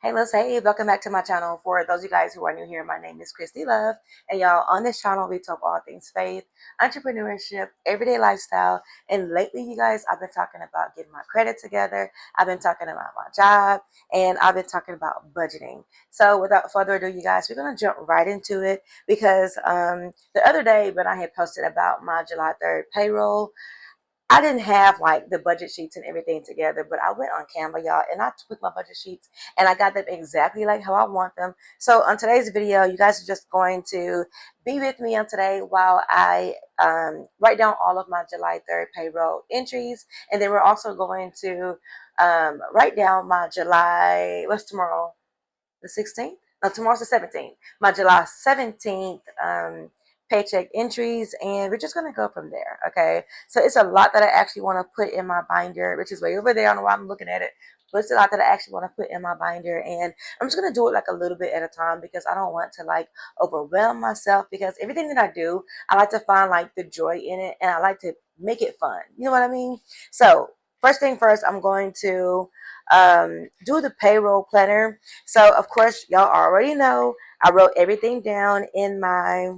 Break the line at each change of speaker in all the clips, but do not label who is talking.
Hey, Liz, hey, welcome back to my channel. For those of you guys who are new here, my name is Christy Love, and y'all, on this channel, we talk all things faith, entrepreneurship, everyday lifestyle, and lately, you guys, I've been talking about getting my credit together, I've been talking about my job, and I've been talking about budgeting. So without further ado, you guys, we're going to jump right into it because the other day when I had posted about my July 3rd payroll, I didn't have like the budget sheets and everything together, but I went on Canva, y'all, and I took my budget sheets and I got them exactly like how I want them. So on today's video, you guys are just going to be with me on today while I write down all of my July 3rd payroll entries. And then we're also going to write down my July, what's tomorrow? The 16th? No, tomorrow's the 17th. My July 17th paycheck entries, and we're just going to go from there, okay? So it's a lot that I actually want to put in my binder, which is way over there. I don't know why I'm looking at it, but it's a lot that I actually want to put in my binder, and I'm just going to do it like a little bit at a time because I don't want to like overwhelm myself, because everything that I do, I like to find like the joy in it, and I like to make it fun. You know what I mean? So first thing first, I'm going to do the payroll planner. So of course, y'all already know I wrote everything down in my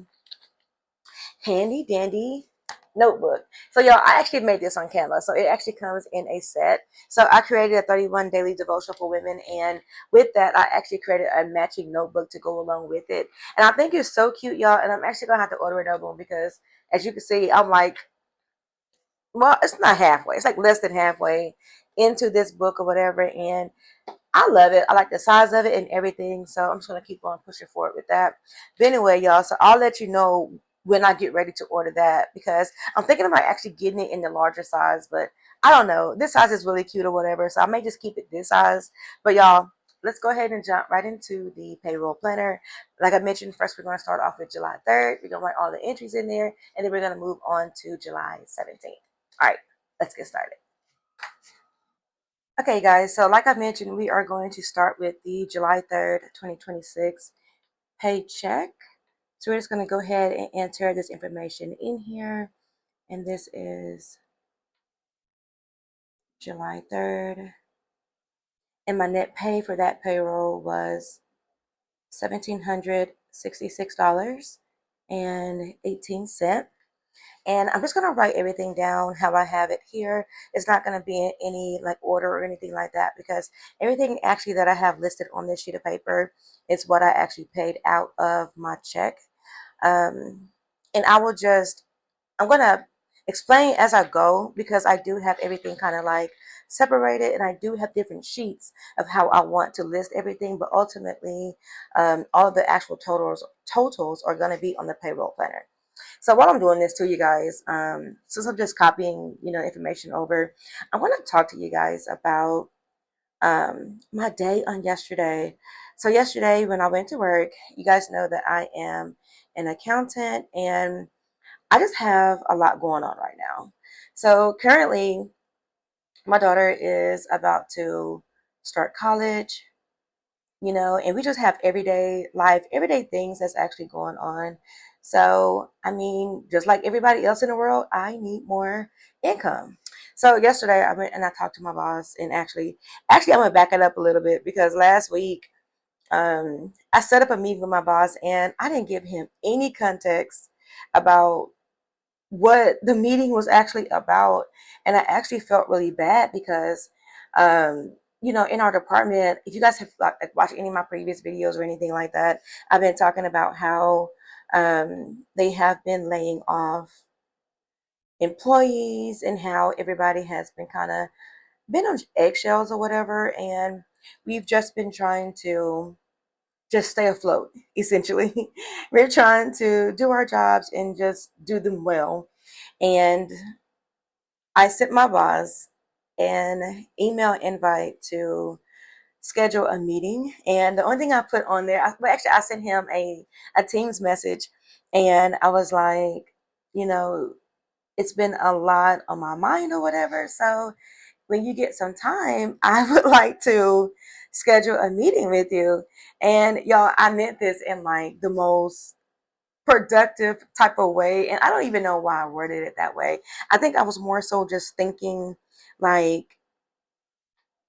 handy dandy notebook. So y'all, I actually made this on Canva. So it actually comes in a set. So I created a 31 daily devotional for women, and with that, I actually created a matching notebook to go along with it. And I think it's so cute, y'all. And I'm actually gonna have to order another one because, as you can see, I'm like, well, it's not halfway. It's like less than halfway into this book or whatever, and I love it. I like the size of it and everything. So I'm just going to keep on pushing forward with that. But anyway, y'all, so I'll let you know when I get ready to order that, because I'm thinking about actually getting it in the larger size. But I don't know. This size is really cute or whatever. So I may just keep it this size. But y'all, let's go ahead and jump right into the payroll planner. Like I mentioned, first we're going to start off with July 3rd. We're going to write all the entries in there. And then we're going to move on to July 17th. All right, let's get started. Okay, guys, so like I mentioned, we are going to start with the July 3rd, 2026 paycheck. So we're just going to go ahead and enter this information in here. And this is July 3rd. And my net pay for that payroll was $1,766.18. And I'm just going to write everything down how I have it here. It's not going to be in any like order or anything like that, because everything actually that I have listed on this sheet of paper is what I actually paid out of my check. And I'm going to explain as I go, because I do have everything kind of like separated, and I do have different sheets of how I want to list everything. But ultimately, all of the actual totals are going to be on the payroll planner. So while I'm doing this to you guys, since I'm just copying, information over, I want to talk to you guys about my day on yesterday. So yesterday when I went to work, you guys know that I am an accountant, and I just have a lot going on right now. So currently, my daughter is about to start college, and we just have everyday life, everyday things that's actually going on. So, I mean, just like everybody else in the world, I need more income. So yesterday I went and I talked to my boss, and actually I'm gonna back it up a little bit, because last week, I set up a meeting with my boss, and I didn't give him any context about what the meeting was actually about. And I actually felt really bad because, in our department, if you guys have like watched any of my previous videos or anything like that, I've been talking about how they have been laying off employees, and how everybody has been kind of been on eggshells or whatever. And we've just been trying to just stay afloat, essentially. We're trying to do our jobs and just do them well. And I sent my boss an email invite to schedule a meeting. And the only thing I put on there, I sent him a Teams message, and I was like, you know, it's been a lot on my mind or whatever. So when you get some time, I would like to schedule a meeting with you. And y'all, I meant this in like the most productive type of way. And I don't even know why I worded it that way. I think I was more so just thinking like,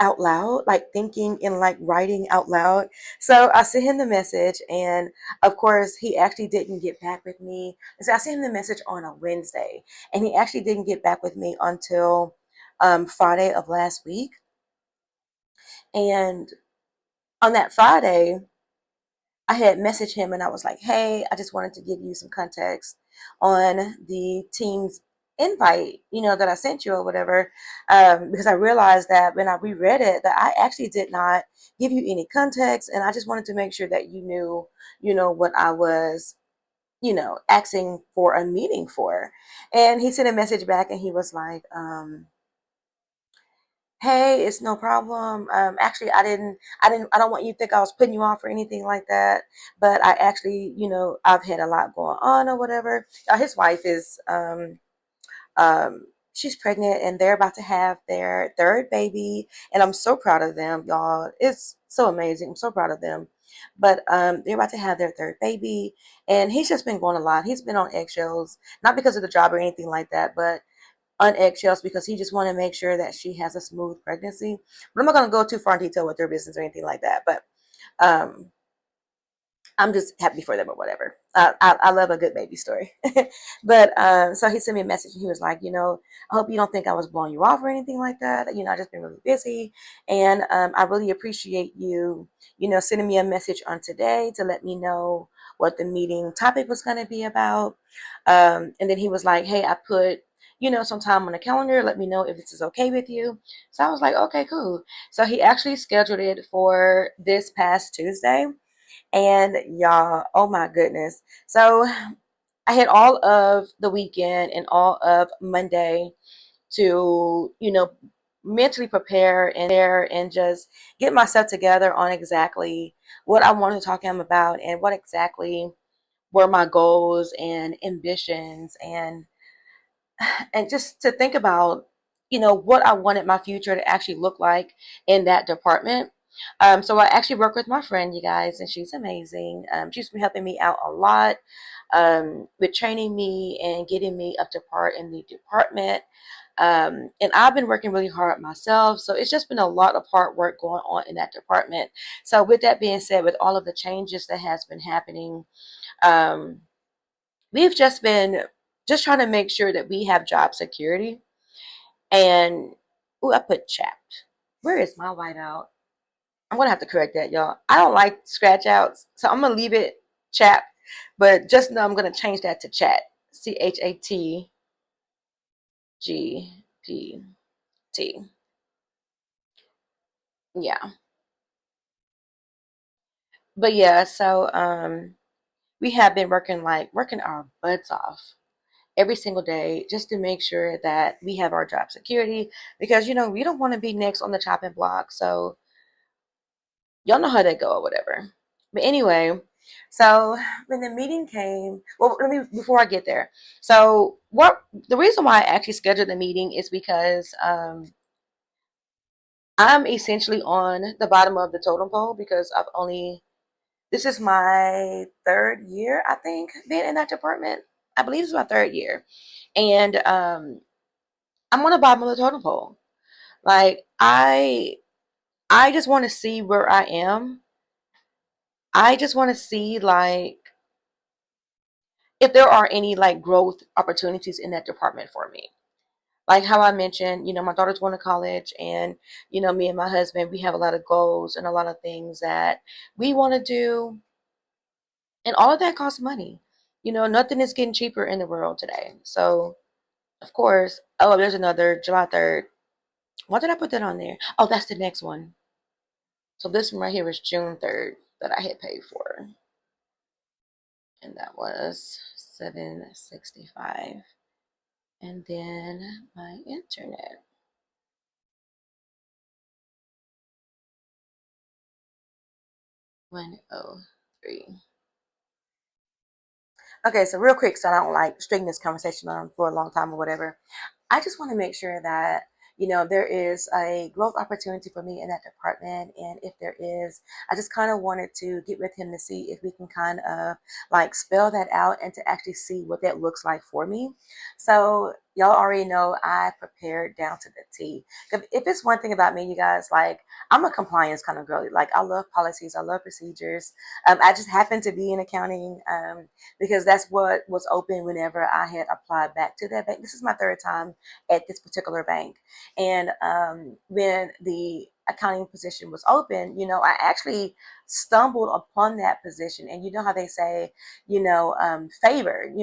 out loud, like thinking and like writing out loud. So I sent him the message, and of course, he actually didn't get back with me. So I sent him the message on a Wednesday, and he actually didn't get back with me until Friday of last week. And on that Friday, I had messaged him and I was like, hey, I just wanted to give you some context on the team's invite, that I sent you or whatever. Because I realized that when I reread it, that I actually did not give you any context. And I just wanted to make sure that you knew, what I was, asking for a meeting for. And he sent a message back and he was like, hey, it's no problem. Actually, I don't want you to think I was putting you off or anything like that. But I actually, I've had a lot going on or whatever. His wife is, she's pregnant and they're about to have their third baby. And I'm so proud of them, y'all. It's so amazing. I'm so proud of them. But they're about to have their third baby. And he's just been going a lot. He's been on eggshells, not because of the job or anything like that, but on eggshells because he just want to make sure that she has a smooth pregnancy. But I'm not going to go too far in detail with their business or anything like that. But um, I'm just happy for them or whatever. I love a good baby story. But so he sent me a message and he was like, I hope you don't think I was blowing you off or anything like that. I just been really busy. And I really appreciate you, sending me a message on today to let me know what the meeting topic was going to be about. And then he was like, hey, I put, some time on the calendar. Let me know if this is okay with you. So I was like, okay, cool. So he actually scheduled it for this past Tuesday. And y'all, oh my goodness. So I had all of the weekend and all of Monday to, mentally prepare and just get myself together on exactly what I wanted to talk to him about and what exactly were my goals and ambitions and just to think about, what I wanted my future to actually look like in that department. So I actually work with my friend, you guys, and she's amazing. She's been helping me out a lot with training me and getting me up to par in the department. And I've been working really hard myself. So it's just been a lot of hard work going on in that department. So with that being said, with all of the changes that has been happening, um, we've just trying to make sure that we have job security. And I put chapped. Where is my whiteout? I'm gonna have to correct that, y'all. I don't like scratch outs, so I'm gonna leave it chapped. But just know I'm gonna change that to chat. ChatGPT. Yeah. But yeah, so we have been working our butts off every single day just to make sure that we have our job security because we don't want to be next on the chopping block. So y'all know how that go or whatever. But anyway, so when the meeting came, well, let me before I get there. So what the reason why I actually scheduled the meeting is because I'm essentially on the bottom of the totem pole because this is my third year, I think, being in that department. I believe it's my third year, and I'm on the bottom of the totem pole. Like I just want to see where I am. I just want to see like if there are any like growth opportunities in that department for me. Like how I mentioned, my daughter's going to college and, me and my husband, we have a lot of goals and a lot of things that we want to do. And all of that costs money. Nothing is getting cheaper in the world today. So, of course, oh, there's another July 3rd. Why did I put that on there? Oh, that's the next one. So this one right here is June 3rd that I had paid for. And that was $765. And then my internet. 103. Okay, so real quick, so I don't like string this conversation on for a long time or whatever. I just want to make sure that there is a growth opportunity for me in that department, and if there is, I just kind of wanted to get with him to see if we can kind of like spell that out and to actually see what that looks like for me. So y'all already know I prepared down to the T. If it's one thing about me, you guys, like, I'm a compliance kind of girl. Like, I love policies, I love procedures. I just happen to be in accounting because that's what was open whenever I had applied back to that bank. This is my third time at this particular bank. And when the accounting position was open, I actually stumbled upon that position. And you know how they say, favored,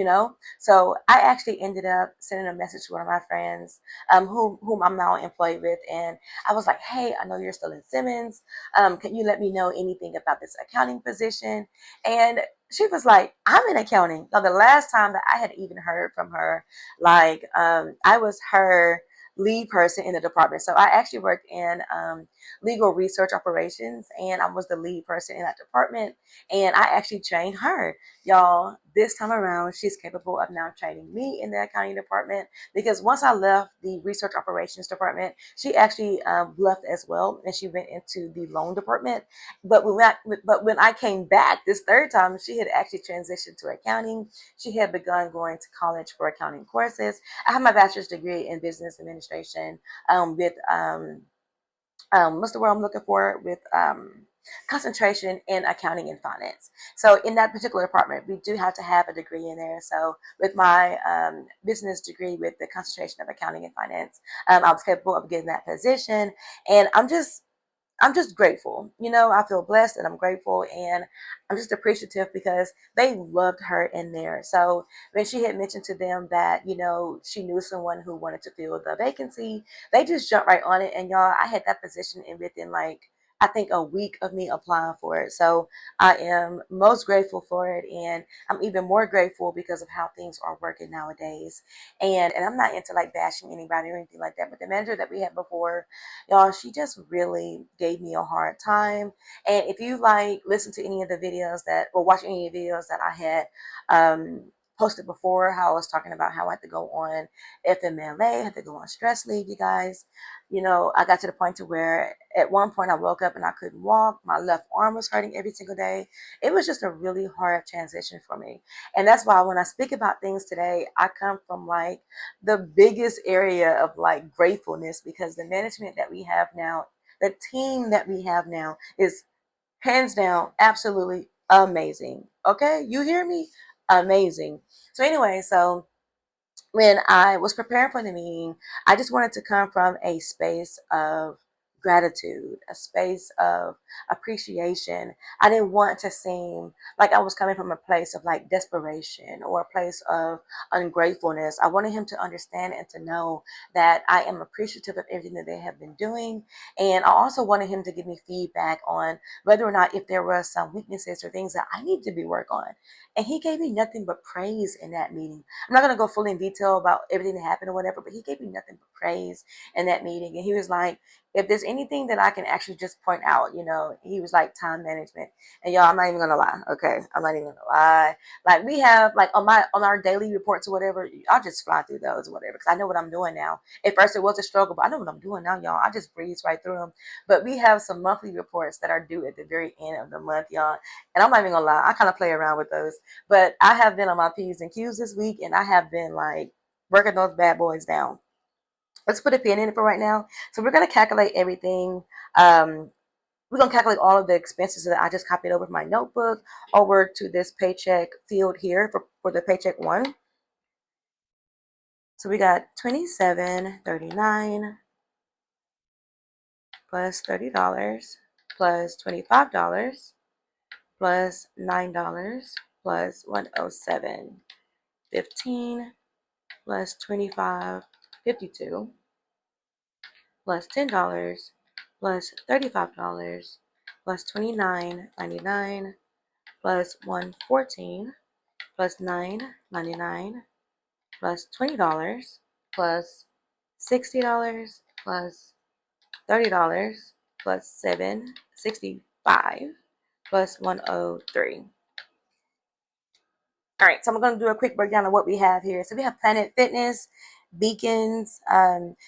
So I actually ended up sending a message to one of my friends, whom I'm now employed with. And I was like, hey, I know you're still in Simmons. Can you let me know anything about this accounting position? And she was like, I'm in accounting. Now, the last time that I had even heard from her, like, I was her lead person in the department. So I actually worked in legal research operations, and I was the lead person in that department. And I actually trained her. Y'all, this time around, she's capable of now training me in the accounting department, because once I left the research operations department, she actually left as well, and she went into the loan department. But when I came back this third time, she had actually transitioned to accounting. She had begun going to college for accounting courses. I have my bachelor's degree in business administration with what's the word I'm looking for, with concentration in accounting and finance. So in that particular department, we do have to have a degree in there. So with my business degree with the concentration of accounting and finance, I was capable of getting that position. And I'm just grateful. I feel blessed and I'm grateful, and I'm just appreciative because they loved her in there. So when she had mentioned to them that, she knew someone who wanted to fill the vacancy, they just jumped right on it. And y'all, I had that position in within, like, I think a week of me applying for it. So I am most grateful for it. And I'm even more grateful because of how things are working nowadays. And I'm not into like bashing anybody or anything like that. But the manager that we had before, y'all, she just really gave me a hard time. And if you like listen to any of the videos that, or watch any of the videos that I had posted before, how I was talking about how I had to go on FMLA, had to go on stress leave, you guys. I got to the point to where at one point I woke up and I couldn't walk. My left arm was hurting every single day. It was just a really hard transition for me. And that's why when I speak about things today, I come from like the biggest area of like gratefulness, because the management that we have now, the team that we have now, is hands down absolutely amazing. Okay, you hear me? Amazing. So anyway, so when I was preparing for the meeting, I just wanted to come from a space of gratitude, a space of appreciation. I didn't want to seem like I was coming from a place of like desperation or a place of ungratefulness. I wanted him to understand and to know that I am appreciative of everything that they have been doing. And I also wanted him to give me feedback on whether or not if there were some weaknesses or things that I need to be work on. And he gave me nothing but praise in that meeting. I'm not going to go fully in detail about everything that happened or whatever, but he gave me nothing but praise in that meeting. And he was like, if there's anything that I can actually just point out, he was like time management. And y'all, I'm not even going to lie. Okay. I'm not even going to lie. Like we have like on our daily reports or whatever, I'll just fly through those or whatever, because I know what I'm doing now. At first it was a struggle, but I know what I'm doing now, y'all. I just breeze right through them. But we have some monthly reports that are due at the very end of the month, y'all. And I'm not even going to lie. I kind of play around with those. But I have been on my P's and Q's this week, and I have been like working those bad boys down. Let's put a pin in it for right now. So we're going to calculate everything. We're going to calculate all of the expenses that I just copied over from my notebook over to this paycheck field here for the paycheck one. So we got $27.39 plus $30 plus $25 plus $9 plus 107.15 plus 25.52 plus $10 plus $35 plus 29.99 plus 114 plus 9.99 plus $20 plus $60 plus $30 plus 765 plus 103. All right, so I'm going to do a quick breakdown of what we have here. So we have Planet Fitness. Beacons.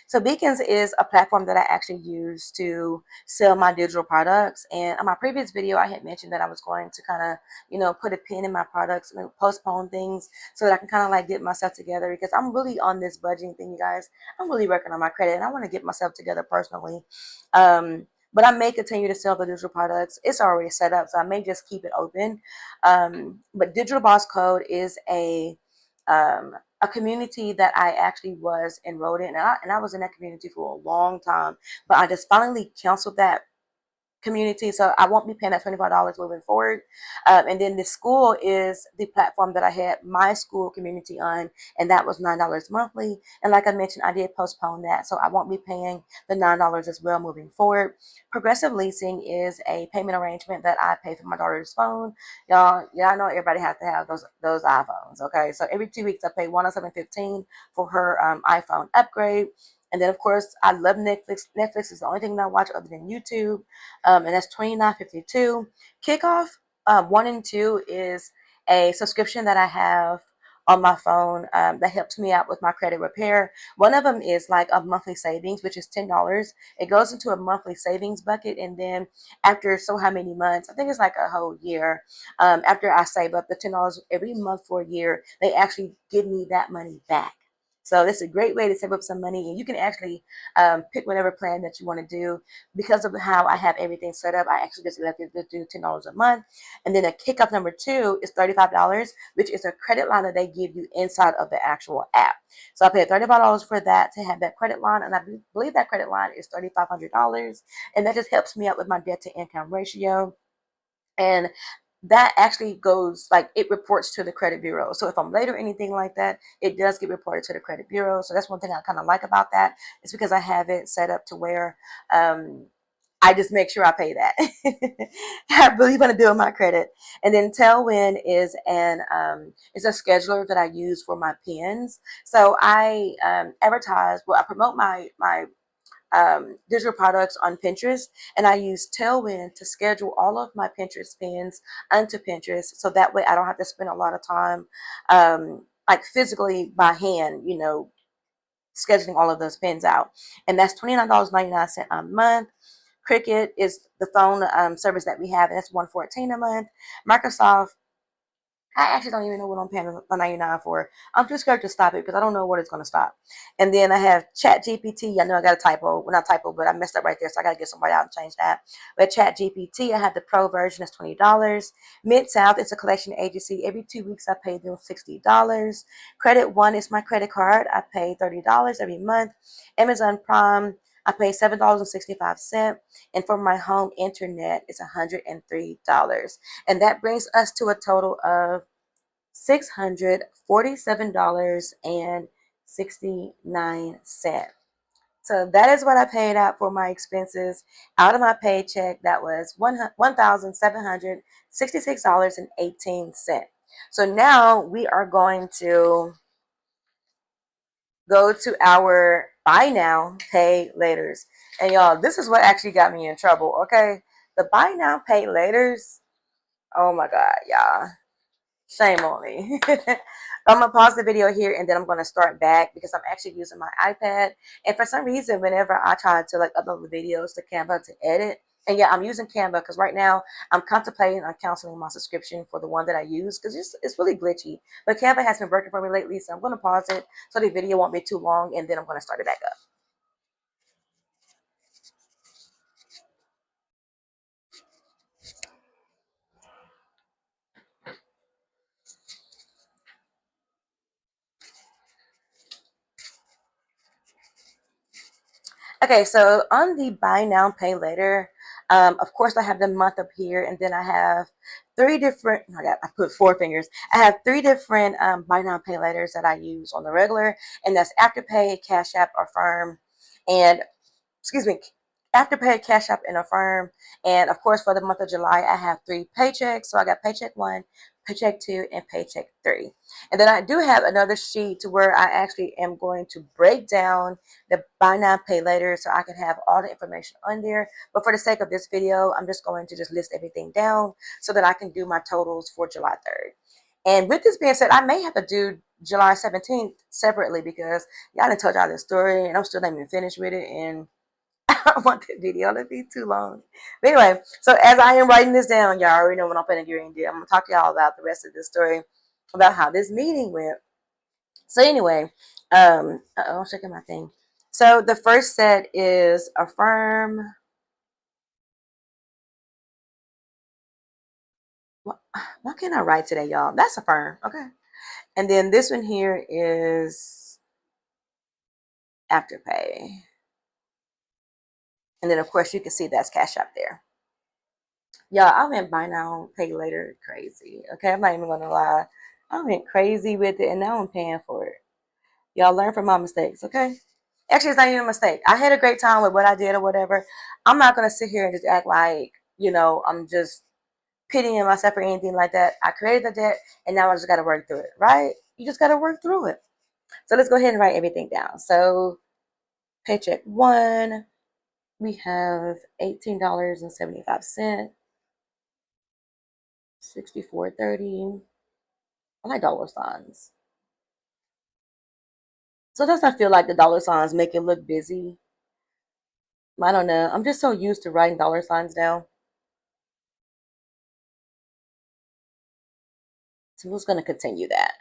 So Beacons is a platform that I actually use to sell my digital products. And on my previous video, I had mentioned that I was going to kind of, put a pin in my products and postpone things so that I can kind of like get myself together, because I'm really on this budgeting thing, you guys. I'm really working on my credit and I want to get myself together personally. But I may continue to sell the digital products. It's already set up, so I may just keep it open. But Digital Boss Code is um, a community that I actually was enrolled in, and I was in that community for a long time. But I just finally canceled that community, so I won't be paying that $25 moving forward. And then the school is the platform that I had my school community on, and that was $9 monthly. And like I mentioned, I did postpone that, so I won't be paying the $9 as well moving forward. Progressive leasing is a payment arrangement that I pay for my daughter's phone. Y'all know everybody has to have those iPhones, okay? So every 2 weeks I pay $107.15 for her iPhone upgrade. And then, of course, I love Netflix. Netflix is the only thing that I watch other than YouTube, and that's $29.52. Kickoff 1 and 2 is a subscription that I have on my phone that helps me out with my credit repair. One of them is like a monthly savings, which is $10. It goes into a monthly savings bucket, and then after so how many months, I think it's like a whole year, after I save up the $10 every month for a year, they actually give me that money back. So this is a great way to save up some money, and you can actually pick whatever plan that you want to do. Because of how I have everything set up, I actually just elected to do $10 a month. And then a kickoff number 2 is $35, which is a credit line that they give you inside of the actual app. So I paid $35 for that to have that credit line, and I believe that credit line is $3,500, and that just helps me out with my debt to income ratio. And that actually goes, like, it reports to the credit bureau. So if I'm late or anything like that, it does get reported to the credit bureau. So that's one thing I kind of like about that. It's because I have it set up to where I just make sure I pay that. I really want to build my credit. And then Tailwind is a scheduler that I use for my pins. So I I promote my digital products on Pinterest, and I use Tailwind to schedule all of my Pinterest pins onto Pinterest, so that way I don't have to spend a lot of time, like physically by hand, scheduling all of those pins out. And that's $29.99 a month. Cricket is the phone service that we have, and that's $114 a month. Microsoft, I actually don't even know what I'm paying the 99 for. I'm too scared to stop it because I don't know what it's going to stop. And then I have Chat GPT. I know I got a typo. Well, not typo, but I messed up right there, so I got to get somebody out and change that. But Chat GPT, I have the pro version. It's $20. Mid-South, it's a collection agency. Every 2 weeks, I pay them $60. Credit One is my credit card. I pay $30 every month. Amazon Prime, I pay $7.65. And for my home internet, it's $103. And that brings us to a total of $647.69. So that is what I paid out for my expenses out of my paycheck. That was $1,766.18. So now we are going to go to our buy now, pay laters. And y'all, this is what actually got me in trouble, okay? The buy now, pay laters. Oh my God, y'all. Shame on me. I'm gonna pause the video here and then I'm gonna start back because I'm actually using my iPad. And for some reason, whenever I try to like upload the videos to Canva to edit, and yeah, I'm using Canva because right now I'm contemplating on canceling my subscription for the one that I use because it's really glitchy. But Canva has been working for me lately, so I'm gonna pause it so the video won't be too long, and then I'm gonna start it back up. Okay, so on the buy now, pay later, of course, I have the month up here, and then I have three different, I put four fingers. I have three different buy now, pay laters that I use on the regular, and that's Afterpay, Cash App, or Firm. And excuse me, Afterpay, Cash App, and Affirm. And of course, for the month of July, I have three paychecks. So I got Paycheck 1, Paycheck 2, and Paycheck 3. And then I do have another sheet to where I actually am going to break down the buy now, pay later, so I can have all the information on there. But for the sake of this video, I'm just going to just list everything down so that I can do my totals for July 3rd. And with this being said, I may have to do July 17th separately because y'all done told y'all this story and I'm still not even finished with it. And I don't want the video to be too long. But anyway, so as I am writing this down, y'all already know what I'm going to get into. I'm going to talk to y'all about the rest of this story, about how this meeting went. So anyway, I'm checking my thing. So the first set is affirm. What can I write today, y'all? That's affirm. Okay. And then this one here is afterpay. And then of course you can see that's Cash App there. Y'all, I went buy now, pay later crazy. Okay, I'm not even gonna lie. I went crazy with it and now I'm paying for it. Y'all learn from my mistakes, okay? Actually, it's not even a mistake. I had a great time with what I did or whatever. I'm not gonna sit here and just act like, I'm just pitying myself or anything like that. I created the debt and now I just gotta work through it, right? You just gotta work through it. So let's go ahead and write everything down. So paycheck one, we have $18.75, 64.30. I like dollar signs. Sometimes I feel like the dollar signs make it look busy. I don't know. I'm just so used to writing dollar signs down. So we're just gonna continue that.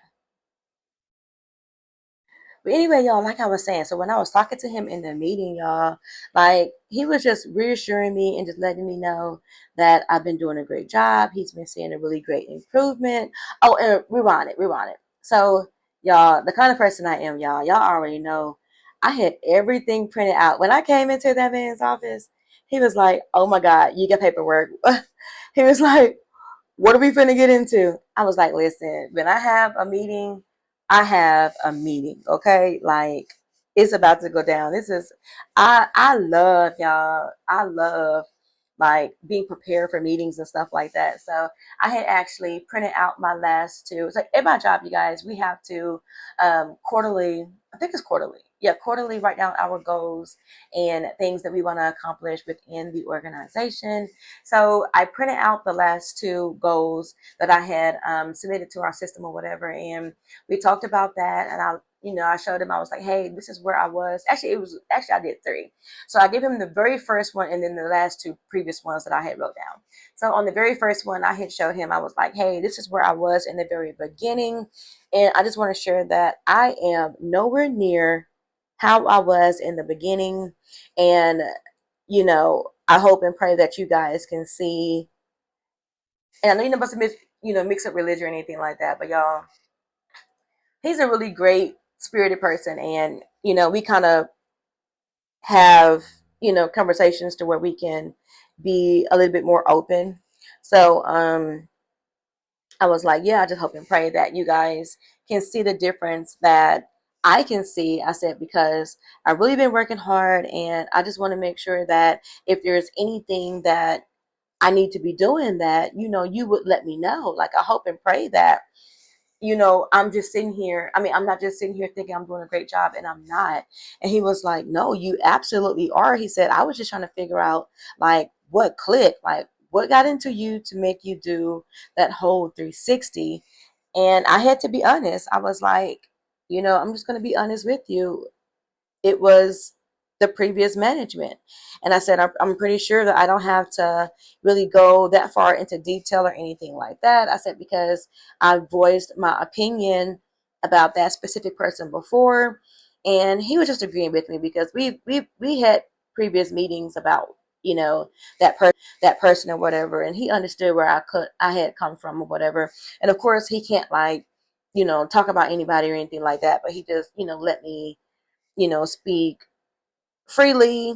But anyway, y'all, like I was saying, so when I was talking to him in the meeting, y'all, like he was just reassuring me and just letting me know that I've been doing a great job. He's been seeing a really great improvement. Oh, and rewind it. So, y'all, the kind of person I am, y'all already know I had everything printed out. When I came into that man's office, he was like, "Oh my God, you got paperwork." He was like, what are we finna get into? I was like, listen, when I have a meeting, I have a meeting, okay? Like, it's about to go down. I love y'all. I love like being prepared for meetings and stuff like that. So I had actually printed out my last two. It's like in my job, you guys, we have to quarterly, I think it's quarterly. Yeah, quarterly write down our goals and things that we want to accomplish within the organization. So I printed out the last two goals that I had submitted to our system or whatever, and we talked about that. And I showed him. I was like, "Hey, this is where I was." Actually I did three. So I gave him the very first one, and then the last two previous ones that I had wrote down. So on the very first one, I had showed him. I was like, "Hey, this is where I was in the very beginning, and I just want to share that I am nowhere near how I was in the beginning, and." I hope and pray that you guys can see. And I know you're not supposed to mix up religion or anything like that, but y'all, he's a really great spirited person, and we kind of have conversations to where we can be a little bit more open. So I was like, yeah, I just hope and pray that you guys can see the difference that I can see. I said, because I've really been working hard and I just want to make sure that if there's anything that I need to be doing, that you would let me know. Like, I hope and pray that I'm just sitting here. I mean, I'm not just sitting here thinking I'm doing a great job, and I'm not. And he was like, no, you absolutely are. He said, I was just trying to figure out like what clicked, like what got into you to make you do that whole 360. And I had to be honest. I was like, I'm just going to be honest with you. It was the previous management. And I said, I'm pretty sure that I don't have to really go that far into detail or anything like that. I said, because I voiced my opinion about that specific person before. And he was just agreeing with me because we had previous meetings about, that person or whatever. And he understood where I had come from or whatever. And of course he can't like, talk about anybody or anything like that. But he just, let me speak freely,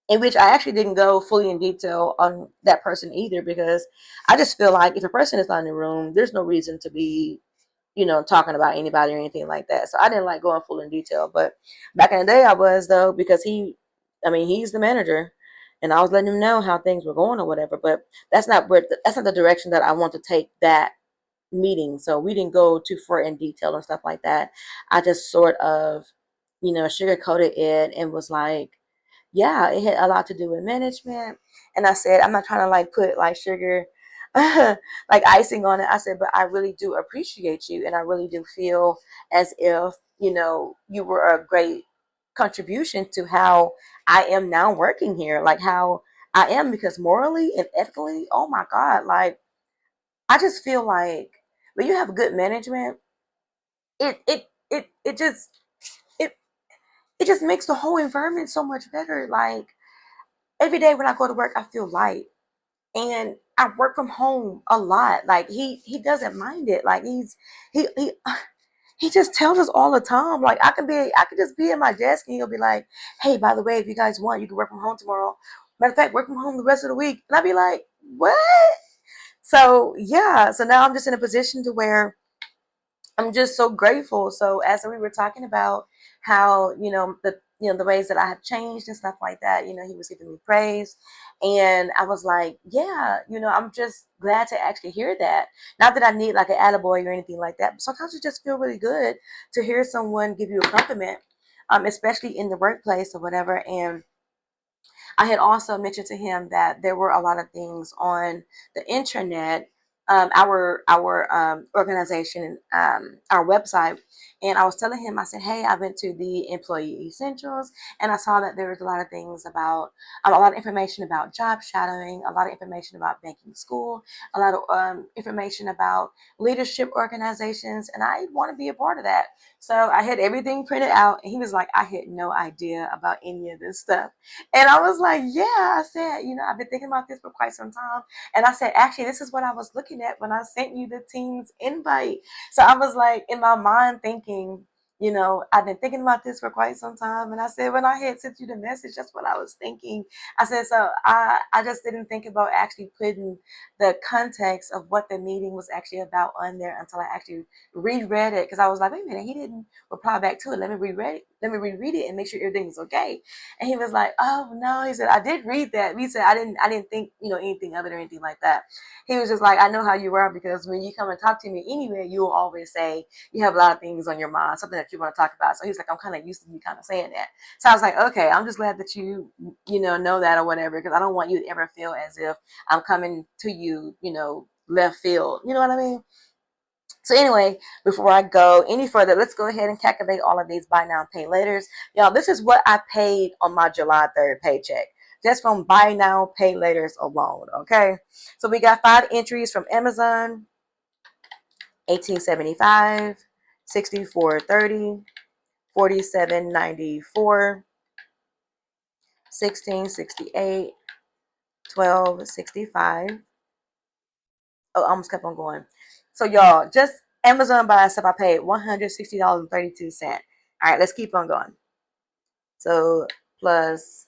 in which I actually didn't go fully in detail on that person either, because I just feel like if a person is not in the room, there's no reason to be, talking about anybody or anything like that. So I didn't like going full in detail. But back in the day, I was, though, because he's the manager, and I was letting him know how things were going or whatever. But that's not the direction that I want to take that meeting. So we didn't go too far in detail and stuff like that. I just sort of, sugarcoated it and was like, yeah, it had a lot to do with management. And I said, I'm not trying to like put like sugar. like icing on it. I said, but I really do appreciate you, and I really do feel as if, you know, you were a great contribution to how I am now working here, like how I am, because morally and ethically, oh my God, like I just feel like when you have good management, it just it it just makes the whole environment so much better. Like every day when I go to work, I feel light. And I work from home a lot. Like he doesn't mind it. Like he he he just tells us all the time. Like I could just be at my desk and he'll be like, "Hey, by the way, if you guys want, you can work from home tomorrow. Matter of fact, work from home the rest of the week." And I'd be like, "What?" So yeah. So now I'm just in a position to where I'm just so grateful. So as we were talking about how, the ways that I have changed and stuff like that, he was giving me praise. And I was like, yeah, I'm just glad to actually hear that. Not that I need like an attaboy or anything like that, but sometimes you just feel really good to hear someone give you a compliment, especially in the workplace or whatever. And I had also mentioned to him that there were a lot of things on the intranet, our organization, our website, and I was telling him, I said, "Hey, I went to the employee essentials, and I saw that there was a lot of things about a lot of information about job shadowing, a lot of information about banking school, a lot of information about leadership organizations, and I want to be a part of that." So I had everything printed out, and he was like, "I had no idea about any of this stuff." And I was like, yeah, I said, I've been thinking about this for quite some time. And I said, actually, this is what I was looking at when I sent you the team's invite. So I was like in my mind thinking, I've been thinking about this for quite some time. And I said, when I had sent you the message, that's what I was thinking. I said, so I just didn't think about actually putting the context of what the meeting was actually about on there until I actually reread it. Because I was like, wait a minute, he didn't reply back to it. Let me reread it. Let me reread it and make sure everything's okay. And he was like, "Oh no," he said, "I did read that." He said, "I didn't think anything of it or anything like that." He was just like, "I know how you are because when you come and talk to me anyway, you will always say you have a lot of things on your mind, something that you want to talk about." So he was like, "I'm kind of used to you kind of saying that." So I was like, "Okay, I'm just glad that you know that or whatever, because I don't want you to ever feel as if I'm coming to you, left field. You know what I mean?" So anyway, before I go any further, let's go ahead and calculate all of these buy now, pay laters. Y'all, this is what I paid on my July 3rd paycheck, just from buy now, pay laters alone, okay? So we got 5 entries from Amazon: 1875, 6430, 4794, 1668, 1265. Oh, I almost kept on going. So y'all, just Amazon buy stuff, I paid $160.32. All right, let's keep on going. So plus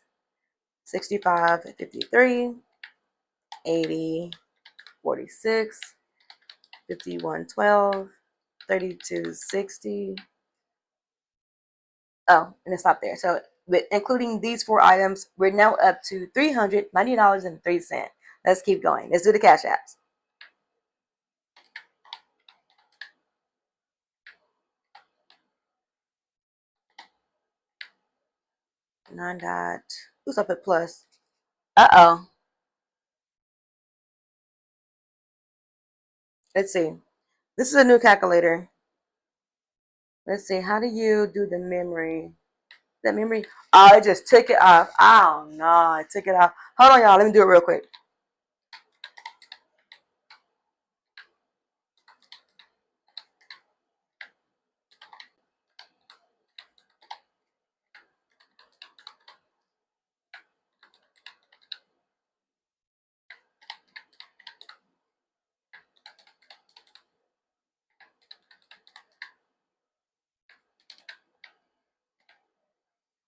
65, 53, 80, 46, 51, 12, 32, 60. Oh, and it stopped there. So with including these 4 items, we're now up to $390.03. Let's keep going. Let's do the cash apps. Nine dot. Who's up at plus? Uh-oh. Let's see. This is a new calculator. Let's see. How do you do the memory? The memory. Oh, it just took it off. Oh no, I took it off. Hold on, y'all. Let me do it real quick.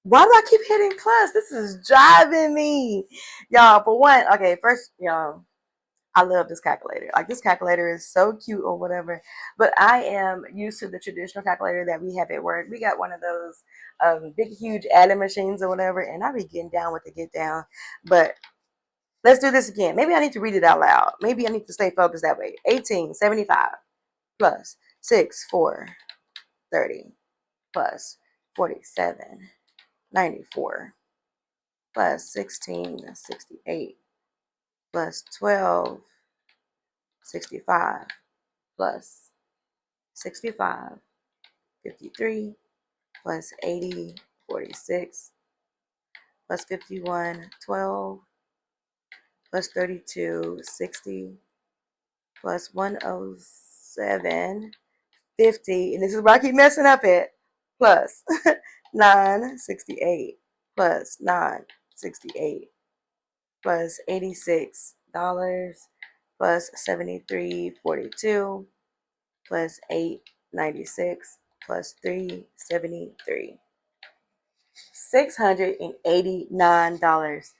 Why do I keep hitting plus? This is driving me, y'all. For one, okay, first, y'all, I love this calculator. Like this calculator is so cute or whatever. But I am used to the traditional calculator that we have at work. We got one of those big, huge adding machines or whatever, and I be getting down with the get down. But let's do this again. Maybe I need to read it out loud. Maybe I need to stay focused that way. 1875 plus 6430 plus 4794 plus 1668 plus 12 65 plus 65, 53 plus 80, 46 plus 51, 12 plus 32, 60 plus 107, 50, and this is where I keep messing up at, plus 968 plus 968 plus $86 plus 73.42 plus 896 plus 373. $689.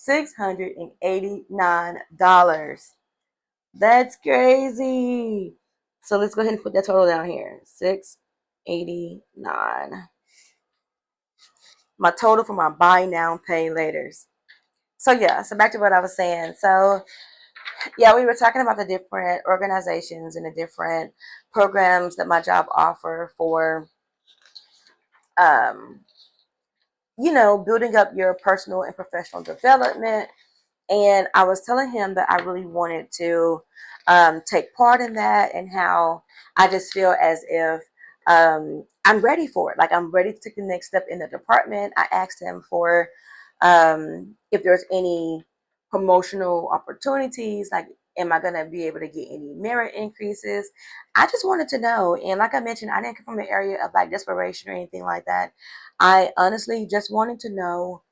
$689. That's crazy. So let's go ahead and put that total down here. 689. My total for my buy now, pay laters. So yeah, so back to what I was saying. So yeah, we were talking about the different organizations and the different programs that my job offer for um, building up your personal and professional development. And I was telling him that I really wanted to take part in that, and how I just feel as if I'm ready for it. Like, I'm ready to take the next step in the department. I asked him for if there's any promotional opportunities, like, am I going to be able to get any merit increases? I just wanted to know. And like I mentioned, I didn't come from an area of like desperation or anything like that. I honestly just wanted to know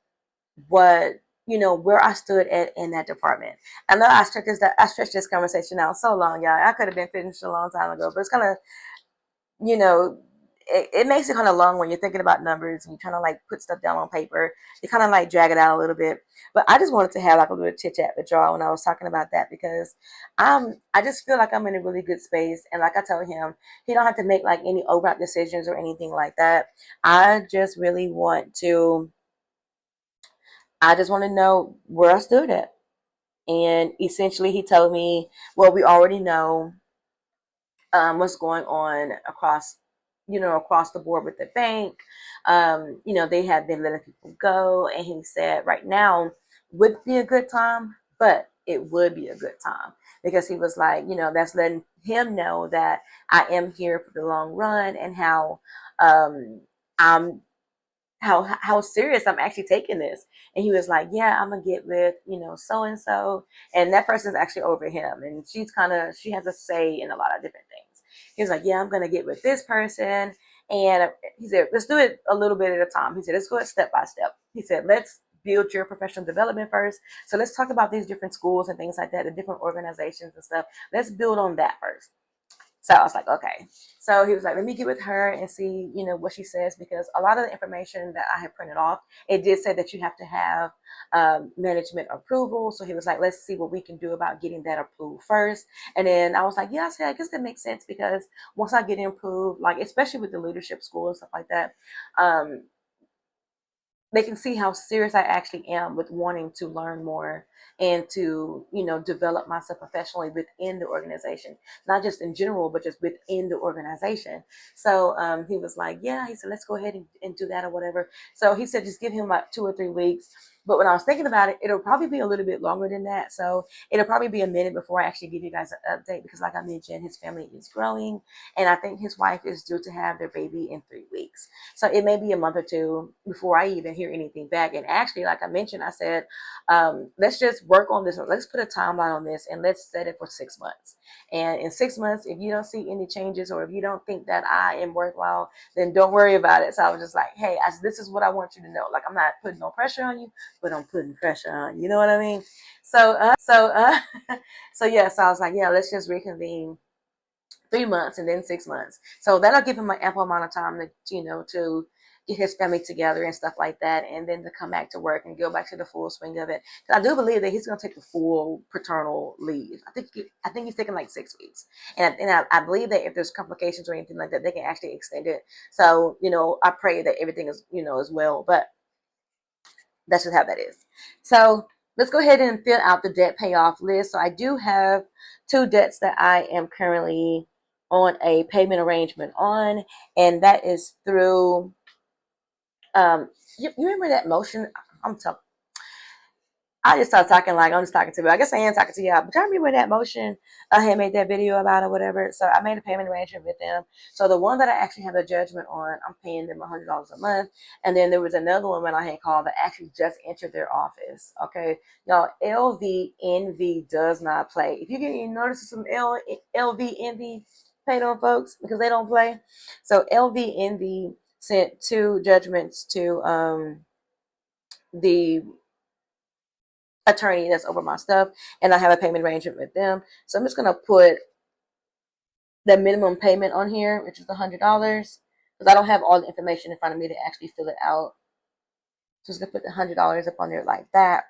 what where I stood at in that department. I know I stretched this conversation out so long, y'all. I could have been finished a long time ago, but it's kind of you know it makes it kind of long when you're thinking about numbers and you kind of like put stuff down on paper. You kind of like drag it out a little bit. But I just wanted to have like a little chit chat with y'all when I was talking about that, because I just feel like I'm in a really good space. And like I told him, he don't have to make like any overt decisions or anything like that. I just really want to I just want to know where I stood at. And essentially, he told me, well, we already know what's going on across the board with the bank. They have been letting people go. And he said right now would be a good time, but it would be a good time, because he was like, that's letting him know that I am here for the long run, and how I'm how serious I'm actually taking this. And he was like, yeah, I'm gonna get with so and so, and that person's actually over him, and she has a say in a lot of different things. He was like, yeah, I'm gonna get with this person. And he said, let's do it a little bit at a time. He said, let's go it step by step. He said, let's build your professional development first. So let's talk about these different schools and things like that, the different organizations and stuff. Let's build on that first. So I was like, okay. So he was like, let me get with her and see, what she says, because a lot of the information that I had printed off, it did say that you have to have management approval. So he was like, let's see what we can do about getting that approved first. And then I was like, yeah, I guess that makes sense, because once I get it approved, like, especially with the leadership school and stuff like that, they can see how serious I actually am with wanting to learn more and to, develop myself professionally within the organization, not just in general, but just within the organization. So he was like, yeah, he said, let's go ahead and do that or whatever. So he said, just give him like 2 or 3 weeks. But when I was thinking about it, it'll probably be a little bit longer than that. So it'll probably be a minute before I actually give you guys an update, because like I mentioned, his family is growing, and I think his wife is due to have their baby in 3 weeks. So it may be a month or two before I even hear anything back. And actually, like I mentioned, I said, let's just work on this. Let's put a timeline on this, and let's set it for 6 months. And in 6 months, if you don't see any changes, or if you don't think that I am worthwhile, then don't worry about it. So I was just like, hey, this is what I want you to know. Like, I'm not putting no pressure on you, but I'm putting pressure on you. You know what I mean? So yeah, so I was like, yeah, let's just reconvene 3 months and then 6 months. So that'll give him an ample amount of time to get his family together and stuff like that, and then to come back to work and go back to the full swing of it. Because I do believe that he's going to take the full paternal leave. I think he's taking like 6 weeks, and I believe that if there's complications or anything like that, they can actually extend it. So I pray that everything is as well, but that's just how that is. So let's go ahead and fill out the debt payoff list. So I do have 2 debts that I am currently on a payment arrangement on, and that is through you remember that motion? I'm telling I just start talking like I'm just talking to you. I guess I am talking to y'all. But y'all remember when that motion I had made that video about or whatever? So I made a payment arrangement with them. So the one that I actually have a judgment on, I'm paying them $100 a month. And then there was another woman I had called that actually just entered their office. Okay, y'all, LVNV does not play. If you get any notices from LVNV, paid on folks because they don't play. So LVNV sent two judgments to the attorney that's over my stuff, and I have a payment arrangement with them. So I'm just gonna put the minimum payment on here, which is $100, because I don't have all the information in front of me to actually fill it out. So I'm just gonna put the $100 up on there like that.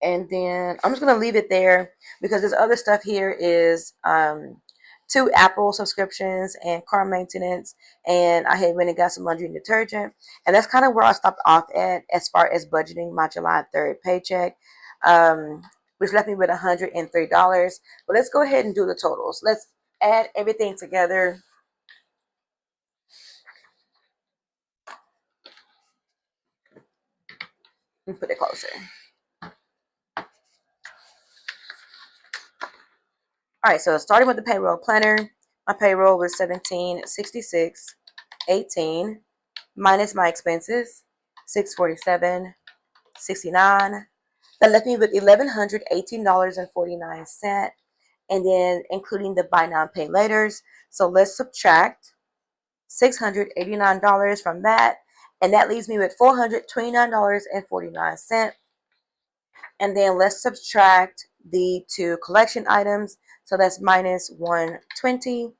And then I'm just gonna leave it there because this other stuff here is 2 Apple subscriptions and car maintenance, and I had went and got some laundry and detergent, and that's kind of where I stopped off at as far as budgeting my July 3rd paycheck, um, which left me with $103. But let's go ahead and do the totals. Let's add everything together and put it closer. All right, so starting with the payroll planner, my payroll was $1766.18 minus my expenses, $647.69. That left me with $1,118.49, and then including the buy now pay laters. So let's subtract $689 from that, and that leaves me with $429.49. And then let's subtract the 2 collection items. So that's minus 120,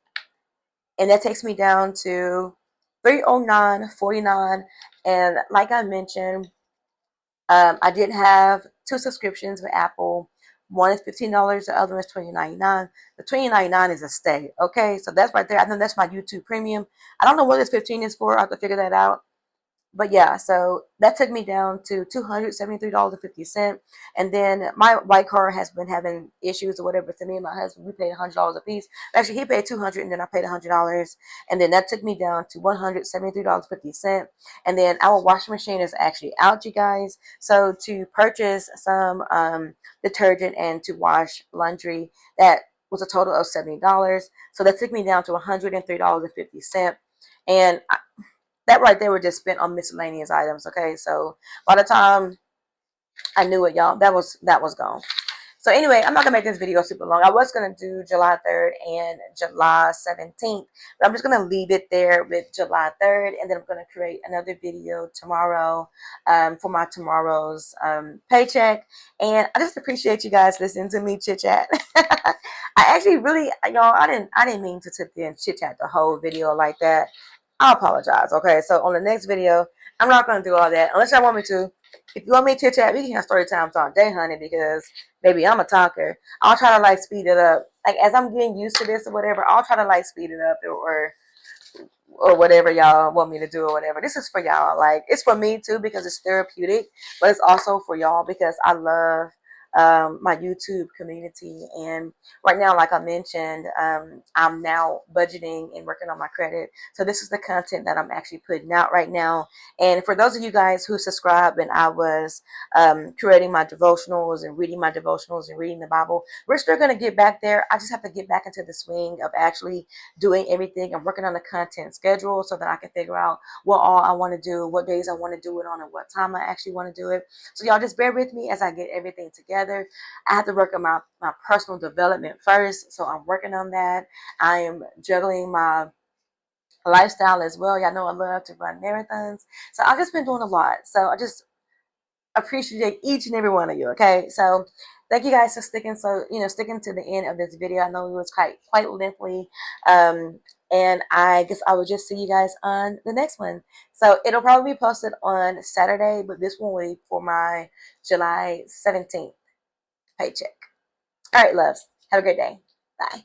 and that takes me down to 309.49. And like I mentioned, I did have 2 subscriptions with Apple. One is $15, the other one is $20.99. The $20.99 is a stay, okay? So that's right there. I know that's my YouTube Premium. I don't know what this 15 is for. I have to figure that out. But yeah, so that took me down to $273.50. And then my white card has been having issues or whatever. To me and my husband, we paid $100 a piece. Actually, he paid $200, and then I paid $100. And then that took me down to $173.50. And then our washing machine is actually out, you guys. So to purchase some detergent and to wash laundry, that was a total of $70. So that took me down to $103.50. And that right there were just spent on miscellaneous items. Okay, so by the time I knew it, y'all, that was gone. So anyway, I'm not gonna make this video super long. I was gonna do July 3rd and July 17th, but I'm just gonna leave it there with July 3rd, and then I'm gonna create another video tomorrow for my tomorrow's paycheck. And I just appreciate you guys listening to me chit chat. I actually really, y'all, I didn't mean to sit there and chit chat the whole video like that. I apologize. Okay, so on the next video, I'm not gonna do all that unless y'all want me to. If you want me to chit chat, we can have story times all day, honey, because baby, I'm a talker. I'll try to like speed it up. Like as I'm getting used to this or whatever, I'll try to like speed it up or whatever y'all want me to do or whatever. This is for y'all. Like it's for me too because it's therapeutic, but it's also for y'all because I love my YouTube community. And right now, like I mentioned, I'm now budgeting and working on my credit. So this is the content that I'm actually putting out right now. And for those of you guys who subscribe when I was creating my devotionals and reading my devotionals and reading the Bible, we're still going to get back there. I just have to get back into the swing of actually doing everything and working on the content schedule so that I can figure out what all I want to do, what days I want to do it on, and what time I actually want to do it. So y'all just bear with me as I get everything together. I have to work on my personal development first, so I'm working on that. I am juggling my lifestyle as well. Y'all know I love to run marathons, so I've just been doing a lot. So I just appreciate each and every one of you. Okay, so thank you guys for sticking sticking to the end of this video. I know it was quite lengthy, and I guess I will just see you guys on the next one. So it'll probably be posted on Saturday, but this one will be for my July 17th paycheck. All right, loves, have a great day. Bye.